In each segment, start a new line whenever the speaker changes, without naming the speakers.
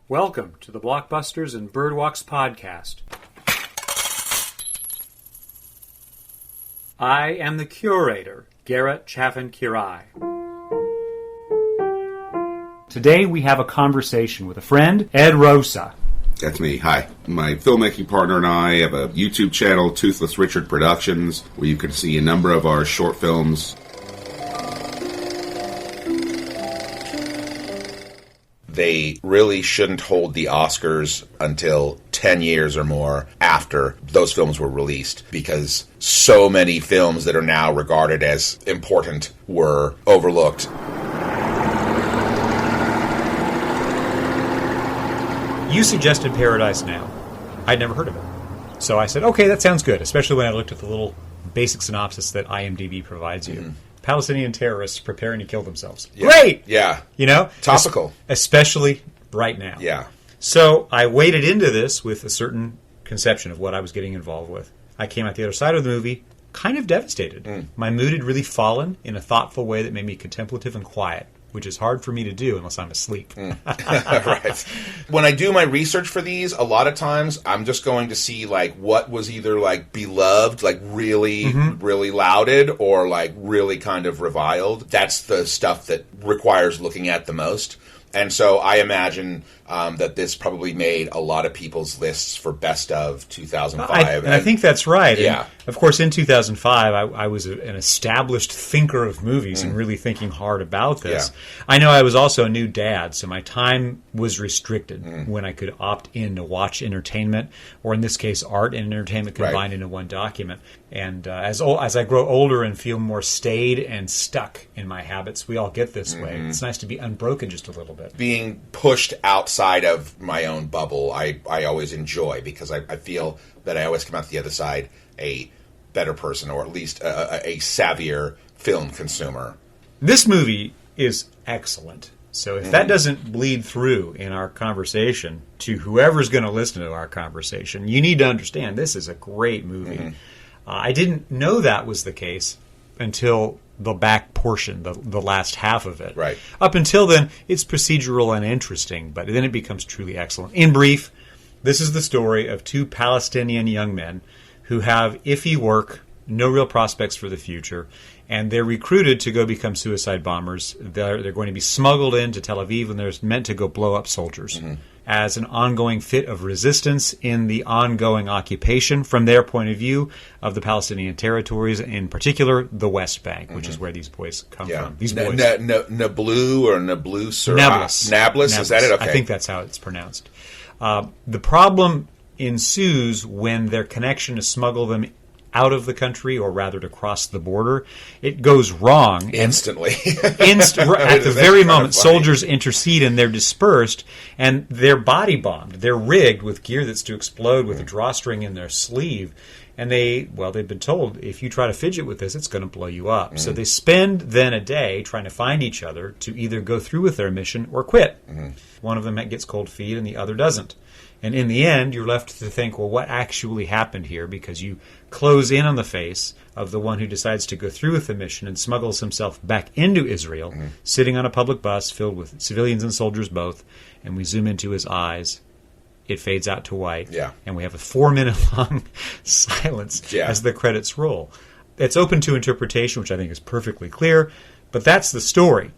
Welcome to the Blockbusters and Birdwalks podcast. I am the curator, Garrett Chaffin-Quiray. Today we have a conversation with a friend, Ed Rosa.
That's me. Hi. My filmmaking partner and I have a YouTube channel, Toothless Richard Productions, where you can see a number of our short films. They really shouldn't hold the Oscars until 10 years or more after those films were released, because so many films that are now regarded as important were overlooked.
You suggested Paradise Now. I'd never heard of it. So I said, okay, that sounds good, especially when I looked at the little basic synopsis that IMDb provides you. Mm-hmm. Palestinian terrorists preparing to kill themselves.
Yeah.
Great!
Yeah.
You know?
Topical.
Especially right now.
Yeah.
So I waded into this with a certain conception of what I was getting involved with. I came out the other side of the movie kind of devastated. My mood had really fallen in a thoughtful way that made me contemplative and quiet, which is hard for me to do unless I'm asleep.
Right. When I do my research for these, a lot of times I'm just going to see like what was either like beloved, like really, really lauded, or like really kind of reviled. That's the stuff that requires looking at the most. And so I imagine that this probably made a lot of people's lists for best of 2005.
I think that's right.
Yeah.
And of course, in 2005, I was an established thinker of movies and really thinking hard about this. Yeah. I know I was also a new dad, so my time was restricted when I could opt in to watch entertainment, or in this case, art and entertainment combined into one document. And as I grow older and feel more staid and stuck in my habits, we all get this way. It's nice to be unbroken just a little bit.
Being pushed outside of my own bubble, I always enjoy, because I feel that I always come out the other side a better person, or at least a savvier film consumer.
This movie is excellent. So if that doesn't bleed through in our conversation to whoever's going to listen to our conversation, you need to understand this is a great movie. I didn't know that was the case until the back portion, the last half of it.
Right.
Up until then, it's procedural and interesting, but then it becomes truly excellent. In brief, this is the story of two Palestinian young men who have iffy work, no real prospects for the future, and they're recruited to go become suicide bombers. They're going to be smuggled into Tel Aviv, and they're meant to go blow up soldiers. As an ongoing fit of resistance in the ongoing occupation, from their point of view, of the Palestinian territories, in particular the West Bank, which is where these boys come from. These boys.
Nablu or Nablus or
Nablus.
Nablus, is that it? Okay.
I think that's how it's pronounced. The problem ensues when their connection to smuggle them out of the country, or rather to cross the border, it goes wrong.
Instantly.
At the very moment, soldiers intercede and they're dispersed, and they're body bombed. They're rigged with gear that's to explode with a drawstring in their sleeve. And they've been told, if you try to fidget with this, it's going to blow you up. So they spend then a day trying to find each other to either go through with their mission or quit. One of them gets cold feet and the other doesn't. And in the end, you're left to think, well, what actually happened here? Because you close in on the face of the one who decides to go through with the mission and smuggles himself back into Israel, sitting on a public bus filled with civilians and soldiers both, and we zoom into his eyes. It fades out to white, and we have a 4-minute-long silence as the credits roll. It's open to interpretation, which I think is perfectly clear, but that's the story.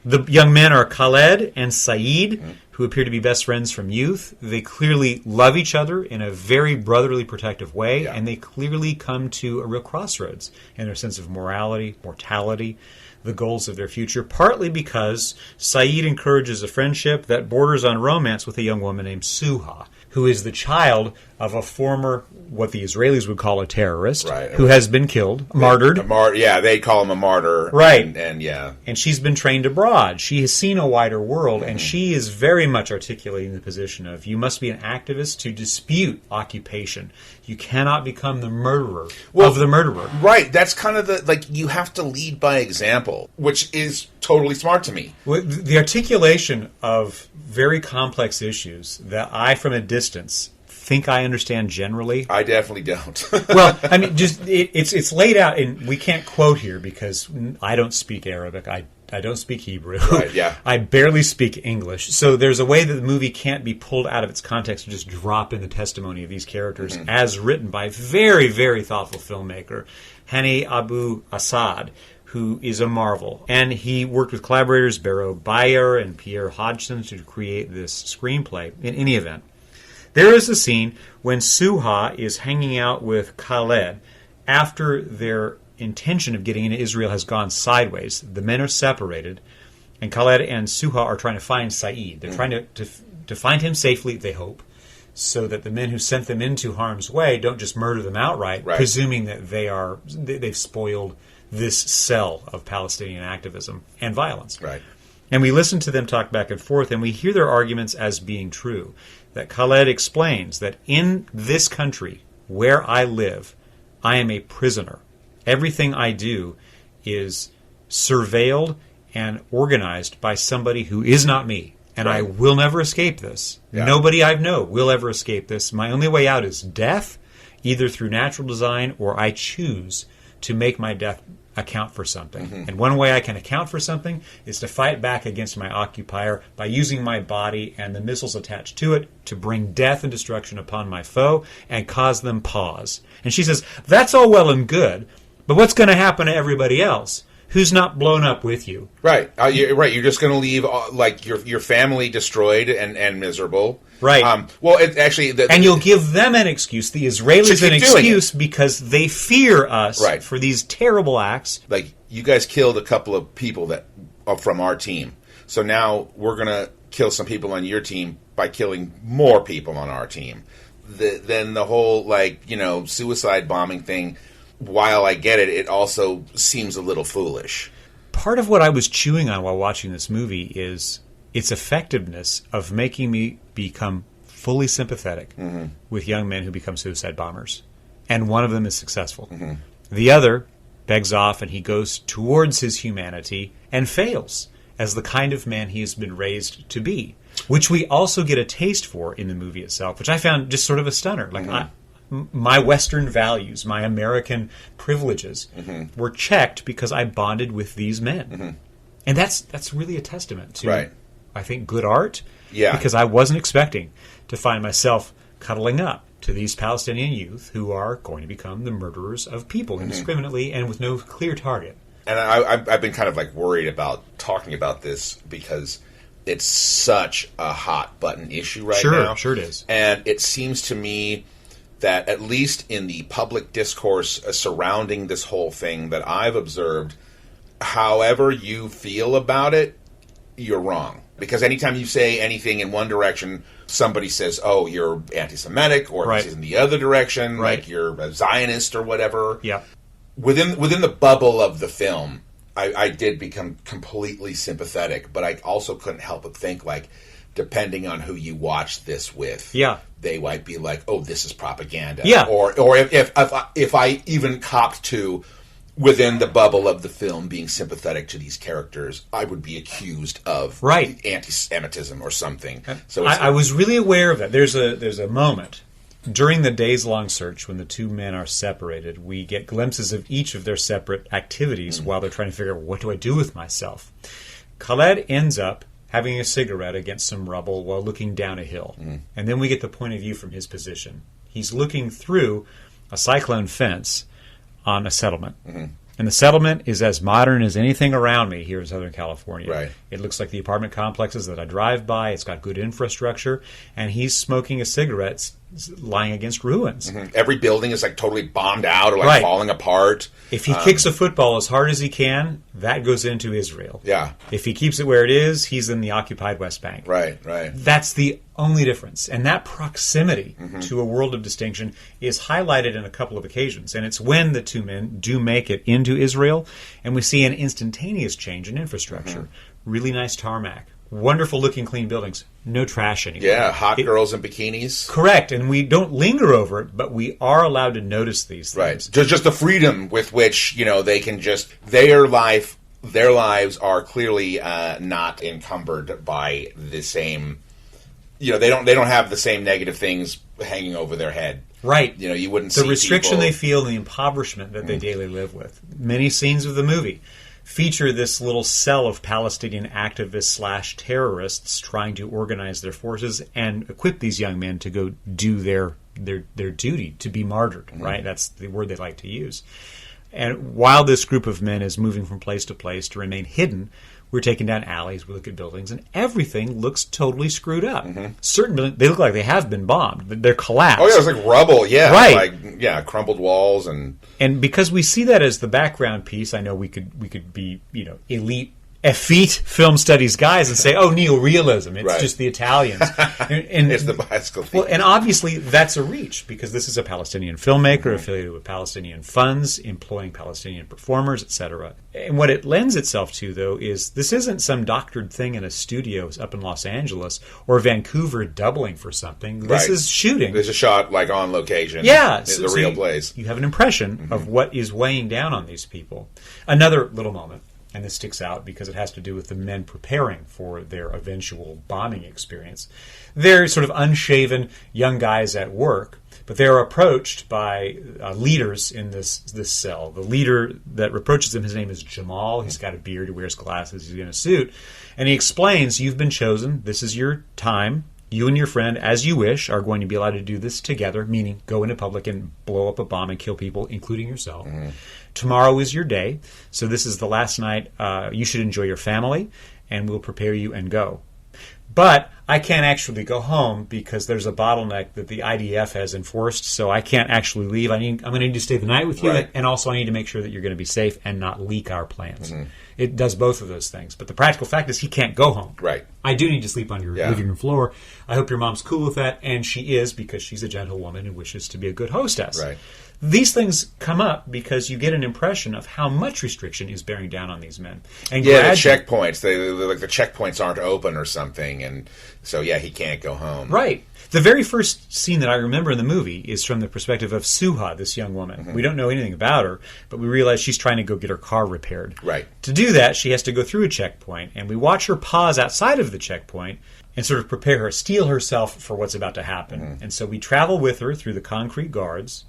The young men are Khaled and Saeed, who appear to be best friends from youth. They clearly love each other in a very brotherly, protective way, and they clearly come to a real crossroads in their sense of morality, mortality, the goals of their future, partly because Saeed encourages a friendship that borders on romance with a young woman named Suha, who is the child of a former, what the Israelis would call a terrorist, who has been killed, martyred.
They call him a martyr.
Right.
And
she's been trained abroad. She has seen a wider world, and she is very much articulating the position of, you must be an activist to dispute occupation. You cannot become the murderer of the murderer.
Right. That's kind of you have to lead by example, which is totally smart to me.
The articulation of very complex issues that I, from a distance, think I understand generally.
I definitely don't.
Well, I mean, just it's laid out, and we can't quote here because I don't speak Arabic. I I don't speak Hebrew.
Right, yeah.
I barely speak English. So there's a way that the movie can't be pulled out of its context and just drop in the testimony of these characters as written by very, very thoughtful filmmaker, Hany Abu-Assad, who is a marvel. And he worked with collaborators Barrow Bayer and Pierre Hodgson to create this screenplay. In any event, there is a scene when Suha is hanging out with Khaled after their intention of getting into Israel has gone sideways. The men are separated, and Khaled and Suha are trying to find Saeed. They're trying to find him safely, they hope, so that the men who sent them into harm's way don't just murder them outright, presuming that they've spoiled this cell of Palestinian activism and violence.
Right.
And we listen to them talk back and forth, and we hear their arguments as being true. That Khaled explains that in this country where I live, I am a prisoner. Everything I do is surveilled and organized by somebody who is not me. And I will never escape this. Yeah. Nobody I know will ever escape this. My only way out is death, either through natural design or I choose to make my death account for something. And one way I can account for something is to fight back against my occupier by using my body and the missiles attached to it to bring death and destruction upon my foe and cause them pause. And she says, that's all well and good, but what's going to happen to everybody else who's not blown up with you?
Right. You're just going to leave like your family destroyed and miserable.
Right.
Well, it actually,
and you'll give them an excuse, the Israelis an excuse, because they fear us for these terrible acts.
Like, you guys killed a couple of people that from our team, so now we're going to kill some people on your team by killing more people on our team. Then the whole suicide bombing thing. While I get it, it also seems a little foolish.
Part of what I was chewing on while watching this movie is its effectiveness of making me become fully sympathetic with young men who become suicide bombers. And one of them is successful. The other begs off and he goes towards his humanity and fails as the kind of man he has been raised to be, which we also get a taste for in the movie itself, which I found just sort of a stunner. Like, my Western values, my American privileges were checked because I bonded with these men. And that's really a testament to, I think, good art. Yeah. Because I wasn't expecting to find myself cuddling up to these Palestinian youth who are going to become the murderers of people indiscriminately and with no clear target.
And I've been kind of like worried about talking about this because it's such a hot button issue right now.
Sure it is.
And it seems to me that at least in the public discourse surrounding this whole thing that I've observed, however you feel about it, you're wrong. Because anytime you say anything in one direction, somebody says, oh, you're anti-Semitic, or if it's in the other direction, like you're a Zionist or whatever.
Yeah.
Within the bubble of the film, I did become completely sympathetic, but I also couldn't help but think, like, depending on who you watch this with, they might be like, "Oh, this is propaganda."
Yeah.
Or if I even copped to within the bubble of the film being sympathetic to these characters, I would be accused of anti-Semitism or something. So
I was really aware of that. There's a moment during the days-long search when the two men are separated. We get glimpses of each of their separate activities while they're trying to figure out, what do I do with myself? Khaled ends up having a cigarette against some rubble while looking down a hill. And then we get the point of view from his position. He's looking through a cyclone fence on a settlement. And the settlement is as modern as anything around me here in Southern California.
Right.
It looks like the apartment complexes that I drive by. It's got good infrastructure. And he's smoking a cigarette lying against ruins.
Every building is like totally bombed out or like falling apart.
If he kicks a football as hard as he can, that goes into Israel.
Yeah.
If he keeps it where it is, he's in the occupied West Bank.
Right.
That's the only difference. And that proximity to a world of distinction is highlighted in a couple of occasions. And it's when the two men do make it into Israel, and we see an instantaneous change in infrastructure. Really nice tarmac. Wonderful looking clean buildings. No trash anymore.
Yeah, hot girls in bikinis.
Correct. And we don't linger over it, but we are allowed to notice these things.
Right. Just the freedom with which, they can just, their lives are clearly not encumbered by the same, they don't have the same negative things hanging over their head.
Right.
You wouldn't
see
the restriction
they feel, the impoverishment that they daily live with. Many scenes of the movie feature this little cell of Palestinian activists / terrorists trying to organize their forces and equip these young men to go do their duty, to be martyred, right? That's the word they like to use. And while this group of men is moving from place to place to remain hidden, we're taking down alleys, we look at buildings, and everything looks totally screwed up. Certain buildings, they look like they have been bombed, but they're collapsed.
Oh, yeah, it's like rubble, yeah.
Right.
Like, crumbled walls and...
And because we see that as the background piece, I know we could be, elite effete film studies guys and say, oh, neorealism, it's just the Italians. And
it's the bicycle.
Well, and obviously that's a reach, because this is a Palestinian filmmaker affiliated with Palestinian funds, employing Palestinian performers, etc. And what it lends itself to, though, is this isn't some doctored thing in a studio up in Los Angeles or Vancouver doubling for something. This is shooting.
There's a shot, like, on location.
Yeah.
It's a real place.
You have an impression of what is weighing down on these people. Another little moment. And this sticks out because it has to do with the men preparing for their eventual bombing experience. They're sort of unshaven young guys at work, but they're approached by leaders in this cell. The leader that approaches them, his name is Jamal. He's got a beard, he wears glasses, he's in a suit. And he explains, you've been chosen, this is your time. You and your friend, as you wish, are going to be allowed to do this together, meaning go into public and blow up a bomb and kill people, including yourself. Tomorrow is your day, so this is the last night. You should enjoy your family, and we'll prepare you and go. But I can't actually go home because there's a bottleneck that the IDF has enforced, so I can't actually leave. I'm going to need to stay the night with you, and also I need to make sure that you're going to be safe and not leak our plans. It does both of those things. But the practical fact is he can't go home.
Right.
I do need to sleep on your living room floor. I hope your mom's cool with that, and she is, because she's a gentlewoman and wishes to be a good hostess.
Right.
These things come up because you get an impression of how much restriction is bearing down on these men. And
the checkpoints. Like the checkpoints aren't open or something, and so he can't go home.
Right. The very first scene that I remember in the movie is from the perspective of Suha, this young woman. We don't know anything about her, but we realize she's trying to go get her car repaired.
Right.
To do that, she has to go through a checkpoint, and we watch her pause outside of the checkpoint and sort of prepare her, steel herself for what's about to happen. And so we travel with her through the concrete guards.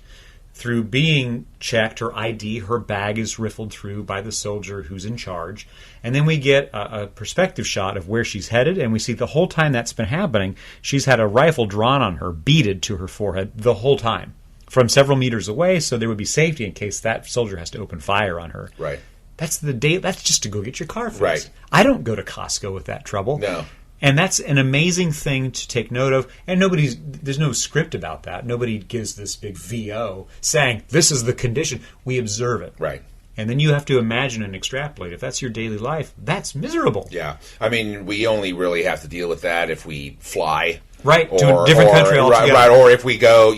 Through being checked, her ID, her bag is riffled through by the soldier who's in charge. And then we get a perspective shot of where she's headed, and we see the whole time that's been happening, she's had a rifle drawn on her, beaded to her forehead the whole time, from several meters away, so there would be safety in case that soldier has to open fire on her.
Right.
That's just to go get your car fixed.
Right.
I don't go to Costco with that trouble.
No.
And that's an amazing thing to take note of. And there's no script about that. Nobody gives this big VO saying, this is the condition. We observe it.
Right.
And then you have to imagine and extrapolate. If that's your daily life, that's miserable.
Yeah. I mean, we only really have to deal with that if we fly.
Right, to a different country altogether.
Right, or if we go,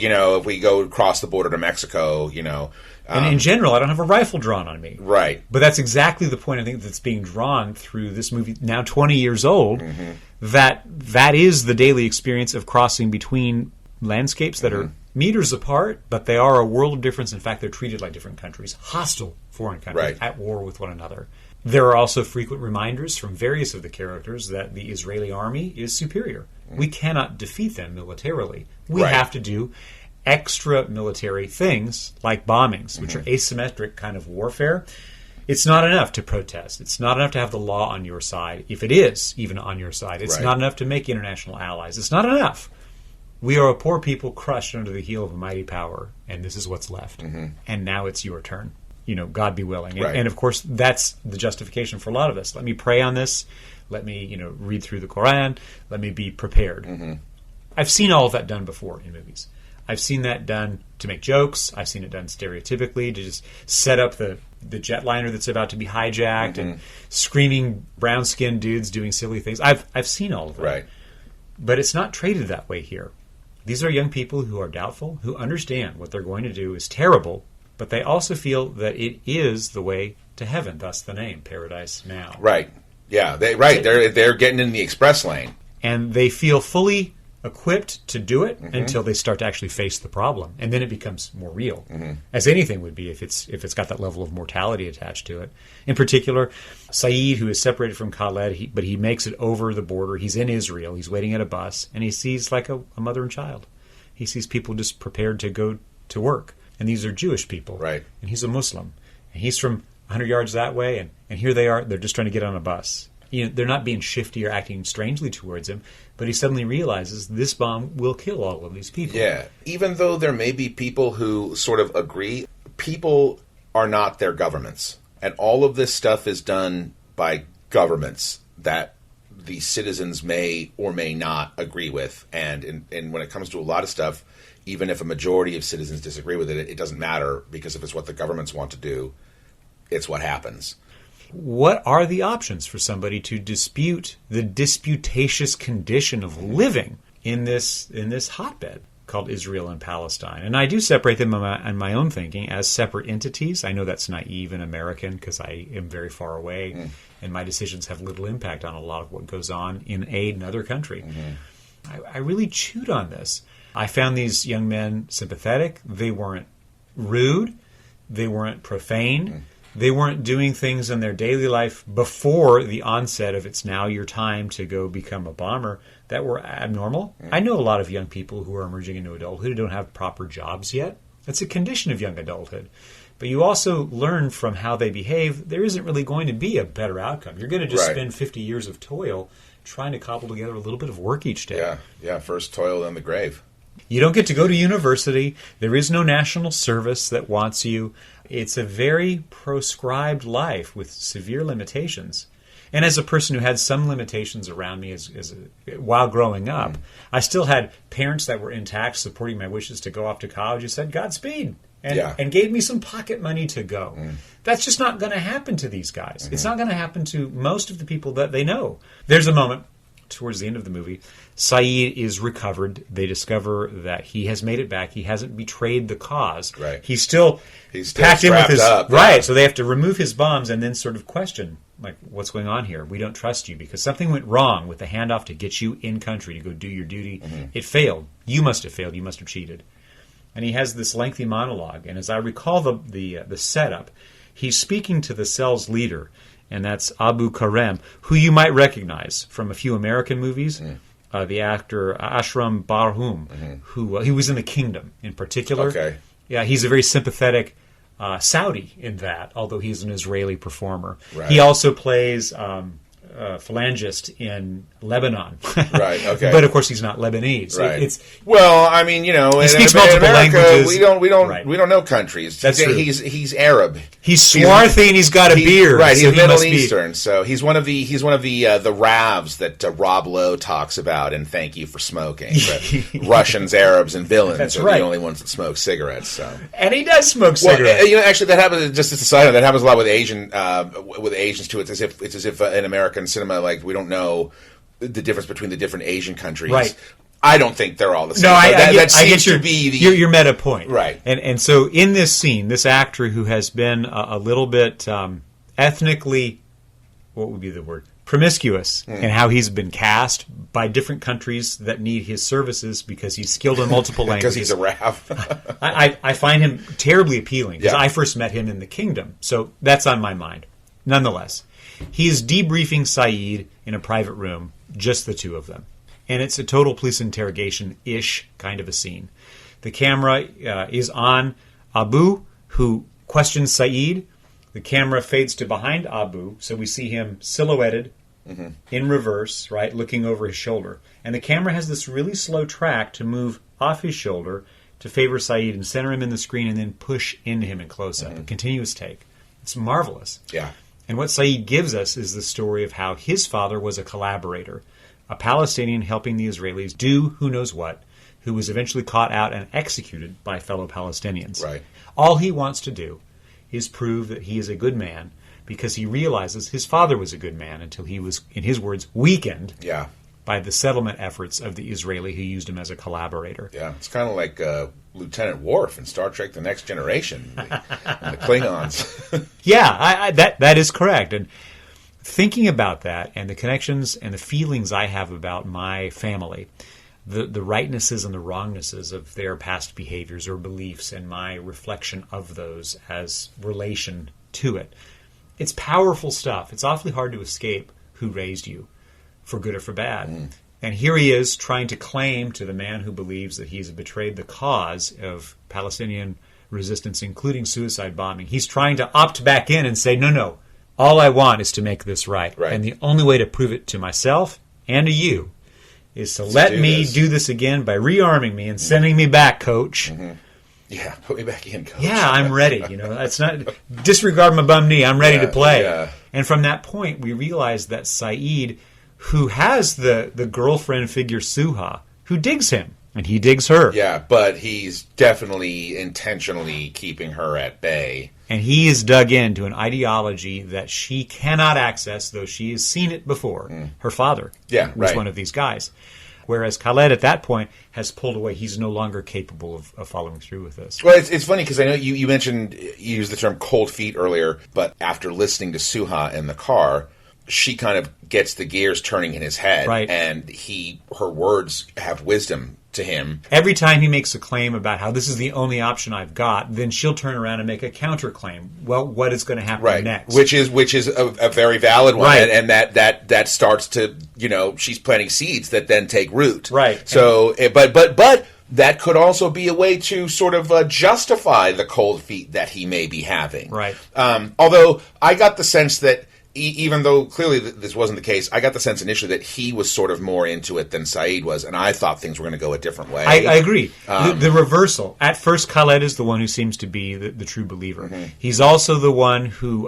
across the border to Mexico,
And in general, I don't have a rifle drawn on me.
Right.
But that's exactly the point, I think, that's being drawn through this movie, now 20 years old, that is the daily experience of crossing between landscapes that are meters apart, but they are a world of difference. In fact, they're treated like different countries, hostile foreign countries, at war with one another. There are also frequent reminders from various of the characters that the Israeli army is superior. We cannot defeat them militarily. We have to do extra military things like bombings, which are asymmetric kind of warfare. It's not enough to protest. It's not enough to have the law on your side, if it is even on your side. It's not enough to make international allies. It's not enough. We are a poor people crushed under the heel of a mighty power, and this is what's left. And now it's your turn. God be willing. And of course, that's the justification for a lot of us. Let me pray on this. Let me, read through the Quran. Let me be prepared. I've seen all of that done before in movies. I've seen that done to make jokes. I've seen it done stereotypically to just set up the jetliner that's about to be hijacked and screaming brown-skinned dudes doing silly things. I've seen all of that.
Right.
But it's not treated that way here. These are young people who are doubtful, who understand what they're going to do is terrible, but they also feel that it is the way to heaven, thus the name, Paradise Now.
Right. Yeah, they're getting in the express lane.
And they feel fully equipped to do it until they start to actually face the problem, and then it becomes more real, as anything would be if it's got that level of mortality attached to it. In particular, Saeed, who is separated from Khaled, but he makes it over the border. He's in Israel. He's waiting at a bus, and he sees like a mother and child. He sees people just prepared to go to work, and these are Jewish people.
Right.
And he's a Muslim, and he's from 100 yards that way, and here they are, they're just trying to get on a bus. They're not being shifty or acting strangely towards him, but he suddenly realizes this bomb will kill all of these people.
Yeah. Even though there may be people who sort of agree, people are not their governments. And all of this stuff is done by governments that the citizens may or may not agree with. And when it comes to a lot of stuff, even if a majority of citizens disagree with it, it doesn't matter, because if it's what the governments want to do, it's what happens.
What are the options for somebody to dispute the disputatious condition of living in this hotbed called Israel and Palestine? And I do separate them in my own thinking as separate entities. I know that's naive and American because I am very far away, and my decisions have little impact on a lot of what goes on in another country. I really chewed on this. I found these young men sympathetic. They weren't rude. They weren't profane. They weren't doing things in their daily life before the onset of it's now your time to go become a bomber that were abnormal. I know a lot of young people who are emerging into adulthood who don't have proper jobs yet. That's a condition of young adulthood. But you also learn from how they behave, there isn't really going to be a better outcome. You're going to just spend 50 years of toil trying to cobble together a little bit of work each day.
Yeah, first toil, then the grave.
You don't get to go to university. There is no national service that wants you. It's a very proscribed life with severe limitations. And as a person who had some limitations around me while growing up, I still had parents that were intact, supporting my wishes to go off to college, who said, Godspeed, and gave me some pocket money to go. That's just not going to happen to these guys. It's not going to happen to most of the people that they know. There's a moment towards the end of the movie. Saeed is recovered. They discover that he has made it back. He hasn't betrayed the cause.
Right.
He's still packed in with his up. Right. So they have to remove his bombs and then sort of question, like, what's going on here? We don't trust you because something went wrong with the handoff to get you in country to go do your duty. It failed. You must have failed. You must have cheated. And he has this lengthy monologue. And as I recall the setup, he's speaking to the cell's leader, and that's Abu Karem, who you might recognize from a few American movies. The actor Ashram Barhum, who he was in The Kingdom in particular.
Okay.
Yeah, he's a very sympathetic Saudi in that, although he's an Israeli performer.
Right.
He also plays phalangist in Lebanon.
Right, okay.
But of course he's not Lebanese.
Right. Well, I mean,
he speaks multiple
America,
languages.
We don't know countries.
That's true.
He's Arab.
He's swarthy and he's got a beard.
Right,
so
he's Middle Eastern. So he's one of the Ravs that Rob Lowe talks about in Thank You for Smoking. Russians, Arabs, and villains are the only ones that smoke cigarettes. So.
And he does smoke cigarettes.
Well, actually, that happens. Just as a side note, that happens a lot with Asians too. It's as if in American cinema, like, we don't know the difference between the different Asian countries.
Right.
I don't think they're all the same.
No, I get your meta point.
Right.
And so in this scene, this actor who has been a little bit ethnically, what would be the word? Promiscuous, and how he's been cast by different countries that need his services because he's skilled in multiple languages.
Because he's a Rav.
I find him terribly appealing because I first met him in The Kingdom. So that's on my mind. Nonetheless, he is debriefing Saeed in a private room, just the two of them. And it's a total police interrogation-ish kind of a scene. The camera is on Abu, who questions Saeed. The camera fades to behind Abu, so we see him silhouetted in reverse, right, looking over his shoulder. And the camera has this really slow track to move off his shoulder to favor Saeed and center him in the screen and then push into him in close-up. A continuous take. It's marvelous.
Yeah.
And what Saeed gives us is the story of how his father was a collaborator, a Palestinian helping the Israelis do who knows what, who was eventually caught out and executed by fellow Palestinians.
Right.
All he wants to do is prove that he is a good man because he realizes his father was a good man until he was, in his words, weakened by the settlement efforts of the Israeli who used him as a collaborator.
Yeah, it's kind of like Lieutenant Worf in Star Trek The Next Generation, and the Klingons.
Yeah, that is correct. And thinking about that and the connections and the feelings I have about my family, the rightnesses and the wrongnesses of their past behaviors or beliefs and my reflection of those as relation to it, it's powerful stuff. It's awfully hard to escape who raised you, for good or for bad. And here he is trying to claim to the man who believes that he's betrayed the cause of Palestinian resistance, including suicide bombing. He's trying to opt back in and say, no, all I want is to make this right. And the only way to prove it to myself and to you is to let me do this again by rearming me and sending me back, coach.
Yeah, put me back in, coach.
Yeah, I'm ready. That's not disregard my bum knee. I'm ready to play.
Yeah.
And from that point, we realize that Saeed, who has the girlfriend figure Suha, who digs him, and he digs her.
Yeah, but he's definitely intentionally keeping her at bay.
And he is dug into an ideology that she cannot access, though she has seen it before. Her father was one of these guys. Whereas Khaled, at that point, has pulled away. He's no longer capable of following through with this.
Well, it's funny because I know you mentioned, you used the term cold feet earlier, but after listening to Suha in the car, she kind of gets the gears turning in his head.
Right.
And her words have wisdom to him.
Every time he makes a claim about how this is the only option I've got, then she'll turn around and make a counterclaim. Well, what is going to happen next?
Which is a very valid one,
right.
and that starts to, she's planting seeds that then take root.
Right.
So, but that could also be a way to sort of justify the cold feet that he may be having.
Right.
Although I got the sense that, even though clearly this wasn't the case, I got the sense initially that he was sort of more into it than Saeed was, and I thought things were going to go a different way.
I agree. The reversal. At first, Khaled is the one who seems to be the true believer. He's also the one who...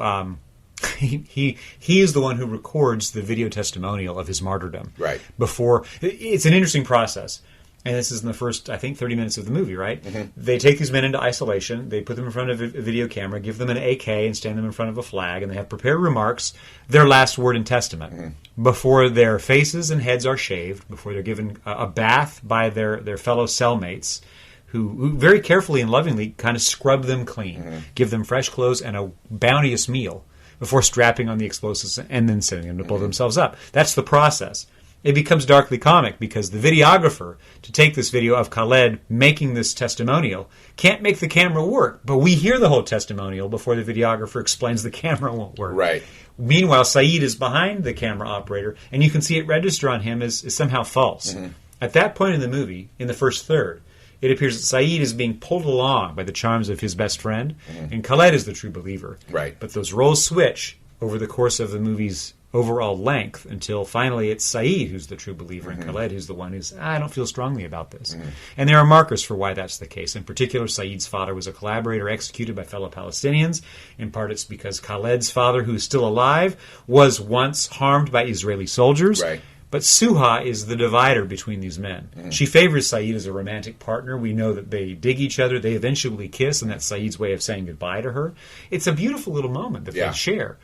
he is the one who records the video testimonial of his martyrdom.
Right.
Before... It's an interesting process. And this is in the first, I think, 30 minutes of the movie, right? They take these men into isolation. They put them in front of a video camera, give them an AK, and stand them in front of a flag, and they have prepared remarks, their last word and testament, before their faces and heads are shaved, before they're given a bath by their fellow cellmates, who very carefully and lovingly kind of scrub them clean, give them fresh clothes and a bounteous meal before strapping on the explosives and then sending them to blow themselves up. That's the process. It becomes darkly comic because the videographer, to take this video of Khaled making this testimonial, can't make the camera work. But we hear the whole testimonial before the videographer explains the camera won't work.
Right.
Meanwhile, Saeed is behind the camera operator, and you can see it register on him as somehow false. At that point in the movie, in the first third, it appears that Saeed is being pulled along by the charms of his best friend, and Khaled is the true believer.
Right.
But those roles switch over the course of the movie's overall length until finally it's Saeed who's the true believer and Khaled who's the one who's, I don't feel strongly about this. And there are markers for why that's the case. In particular, Saeed's father was a collaborator executed by fellow Palestinians. In part, it's because Khaled's father, who's still alive, was once harmed by Israeli soldiers.
Right.
But Suha is the divider between these men. She favors Saeed as a romantic partner. We know that they dig each other. They eventually kiss, and that's Saeed's way of saying goodbye to her. It's a beautiful little moment that they share.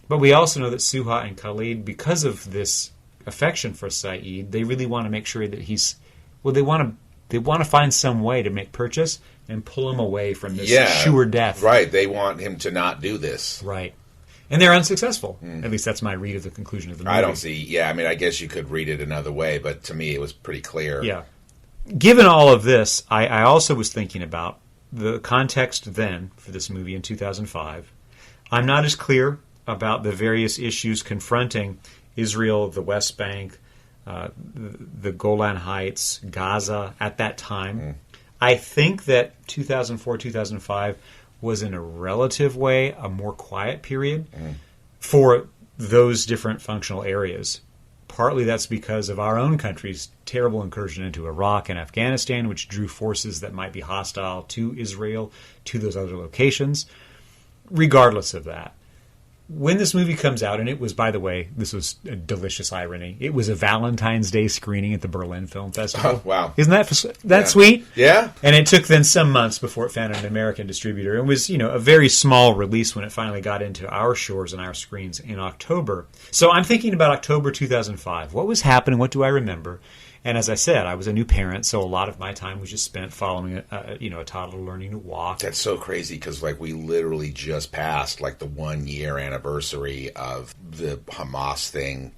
But we also know that Suha and Khaled, because of this affection for Saeed, they really want to make sure that he's... Well, they want to find some way to make purchase and pull him away from this sure death.
Right. They want him to not do this.
Right. And they're unsuccessful. At least that's my read of the conclusion of the movie.
I don't see... Yeah, I mean, I guess you could read it another way, but to me it was pretty clear.
Yeah. Given all of this, I also was thinking about the context then for this movie in 2005. I'm not as clear about the various issues confronting Israel, the West Bank, the Golan Heights, Gaza at that time. I think that 2004, 2005 was in a relative way a more quiet period for those different functional areas. Partly that's because of our own country's terrible incursion into Iraq and Afghanistan, which drew forces that might be hostile to Israel, to those other locations. Regardless of that, when this movie comes out, and it was, by the way, this was a delicious irony, it was a Valentine's Day screening at the Berlin Film Festival.
Oh, wow.
Isn't that sweet?
Yeah.
And it took then some months before it found an American distributor. It was, a very small release when it finally got into our shores and our screens in October. So I'm thinking about October 2005. What was happening? What do I remember? And as I said, I was a new parent, so a lot of my time was just spent following a toddler learning to walk.
That's so crazy because, we literally just passed, the 1-year anniversary of the Hamas thing.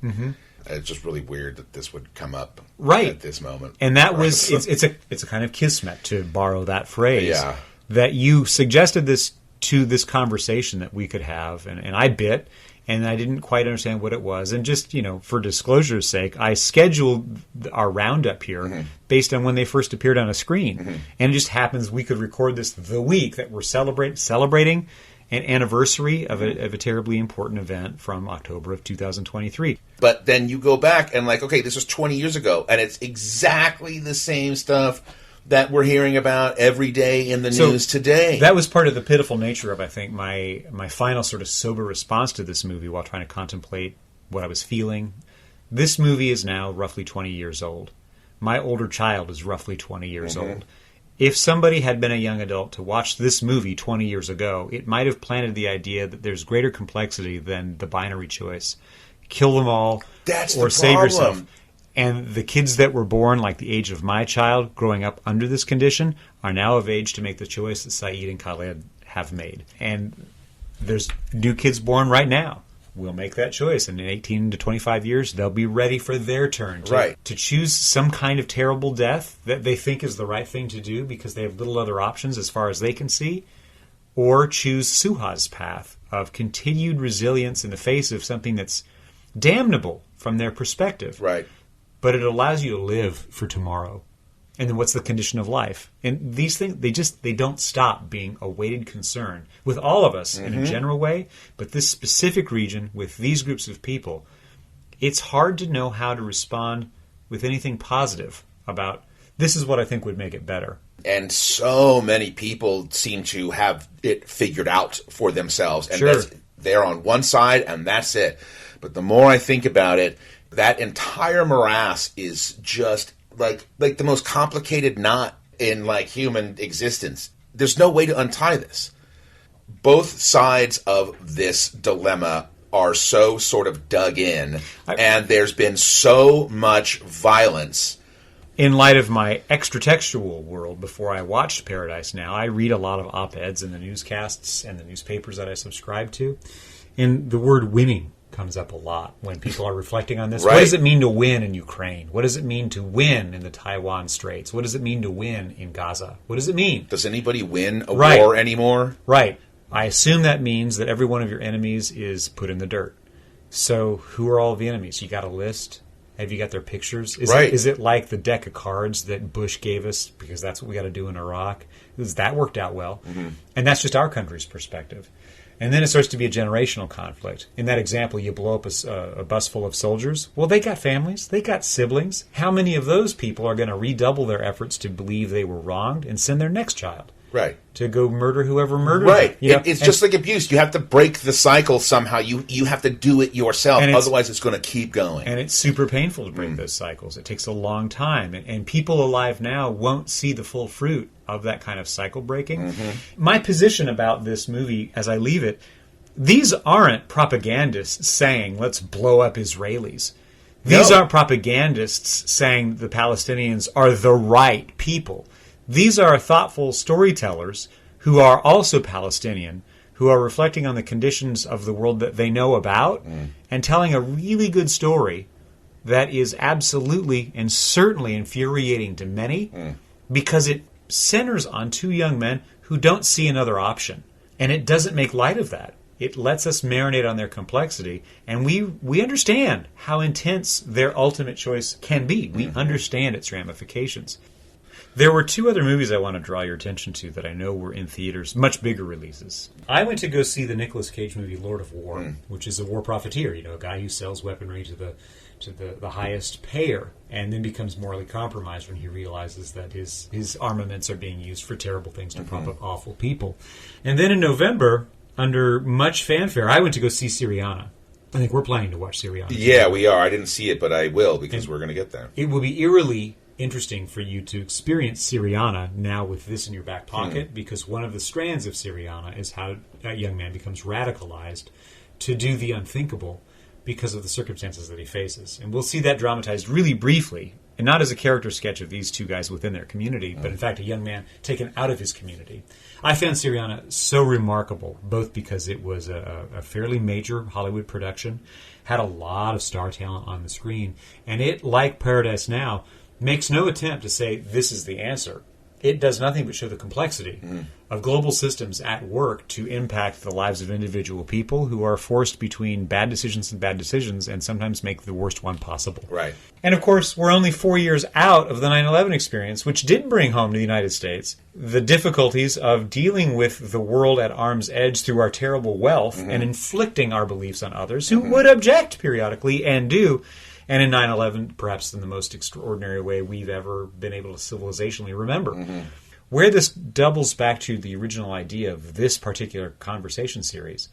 It's just really weird that this would come up at this moment.
And that was, it's a kind of kismet, to borrow that phrase, that you suggested this to this conversation that we could have, and I bit. and I didn't quite understand what it was. And just, for disclosure's sake, I scheduled our roundup here based on when they first appeared on a screen. And it just happens we could record this the week that we're celebrating an anniversary of a terribly important event from October of 2023.
But then you go back and okay, this was 20 years ago, and it's exactly the same stuff that we're hearing about every day in the news today.
That was part of the pitiful nature of, I think, my final sort of sober response to this movie while trying to contemplate what I was feeling. This movie is now roughly 20 years old. My older child is roughly 20 years old. If somebody had been a young adult to watch this movie 20 years ago, it might have planted the idea that there's greater complexity than the binary choice. Kill them all or save yourself. And the kids that were born like the age of my child growing up under this condition are now of age to make the choice that Saeed and Khaled have made. And there's new kids born right now. We'll make that choice. And in 18 to 25 years, they'll be ready for their turn to choose some kind of terrible death that they think is the right thing to do because they have little other options as far as they can see, or choose Suha's path of continued resilience in the face of something that's damnable from their perspective.
Right.
But it allows you to live for tomorrow. And then what's the condition of life? And these things, they don't stop being a weighted concern with all of us in a general way. But this specific region with these groups of people, it's hard to know how to respond with anything positive about this is what I think would make it better.
And so many people seem to have it figured out for themselves. And they're on one side and that's it. But the more I think about it, that entire morass is just like the most complicated knot in human existence. There's no way to untie this. Both sides of this dilemma are so sort of dug in, and there's been so much violence.
In light of my extra-textual world, before I watched Paradise Now, I read a lot of op-eds in the newscasts and the newspapers that I subscribe to, and the word winning comes up a lot when people are reflecting on this. Right. What does it mean to win in Ukraine? What does it mean to win in the Taiwan Straits? What does it mean to win in Gaza? What does it mean?
Does anybody win a war anymore?
Right. I assume that means that every one of your enemies is put in the dirt. So who are all the enemies? You got a list? Have you got their pictures? Is it like the deck of cards that Bush gave us because that's what we got to do in Iraq? That worked out well. And that's just our country's perspective. And then it starts to be a generational conflict. In that example, you blow up a bus full of soldiers. Well, they got families. They got siblings. How many of those people are going to redouble their efforts to believe they were wronged and send their next child?
Right.
To go murder whoever murdered
them.
Right.
It's just like abuse. You have to break the cycle somehow. You have to do it yourself. Otherwise, it's going to keep going.
And it's super painful to break those cycles. It takes a long time. And people alive now won't see the full fruit of that kind of cycle breaking. My position about this movie, as I leave it, these aren't propagandists saying, let's blow up Israelis. These aren't propagandists saying the Palestinians are the right people. These are thoughtful storytellers who are also Palestinian, who are reflecting on the conditions of the world that they know about and telling a really good story that is absolutely and certainly infuriating to many because it centers on two young men who don't see another option. And it doesn't make light of that. It lets us marinate on their complexity, and we understand how intense their ultimate choice can be. We understand its ramifications. There were two other movies I want to draw your attention to that I know were in theaters, much bigger releases. I went to go see the Nicolas Cage movie Lord of War, which is a war profiteer, a guy who sells weaponry to the highest payer, and then becomes morally compromised when he realizes that his armaments are being used for terrible things to prop up awful people. And then in November, under much fanfare, I went to go see Syriana. I think we're planning to watch Syriana.
Yeah, we are. I didn't see it, but I will because we're going to get there.
It will be eerily interesting for you to experience Syriana now with this in your back pocket, because one of the strands of Syriana is how a young man becomes radicalized to do the unthinkable because of the circumstances that he faces. And we'll see that dramatized really briefly, and not as a character sketch of these two guys within their community, but in fact a young man taken out of his community. I found Syriana so remarkable, both because it was a fairly major Hollywood production, had a lot of star talent on the screen, and it, like Paradise Now, makes no attempt to say this is the answer. it does nothing but show the complexity of global systems at work to impact the lives of individual people who are forced between bad decisions and sometimes make the worst one possible.
Right.
And of course, we're only 4 years out of the 9/11 experience, which did bring home to the United States the difficulties of dealing with the world at arm's edge through our terrible wealth and inflicting our beliefs on others who would object periodically and do. And in 9/11, perhaps in the most extraordinary way we've ever been able to civilizationally remember. Where this doubles back to the original idea of this particular conversation series,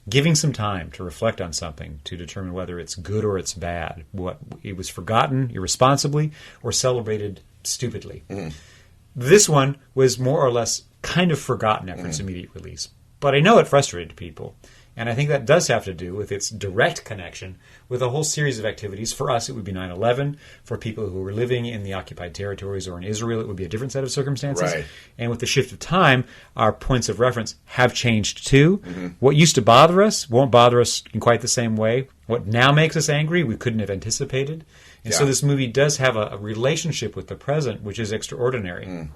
giving some time to reflect on something to determine whether it's good or it's bad, what it was forgotten irresponsibly or celebrated stupidly. This one was more or less kind of forgotten after its immediate release. But I know it frustrated people. And I think that does have to do with its direct connection with a whole series of activities. For us, it would be 9/11. For people who were living in the occupied territories or in Israel, it would be a different set of circumstances.
Right.
And with the shift of time, our points of reference have changed too. What used to bother us won't bother us in quite the same way. What now makes us angry, we couldn't have anticipated. And so this movie does have a relationship with the present, which is extraordinary.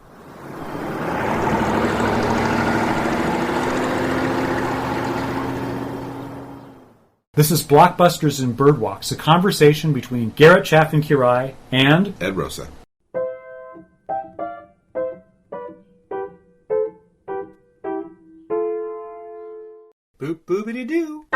This is Blockbusters and Birdwalks, a conversation between Garrett Chaffin-Quiray and
Ed Rosa.
Boop boopity doo.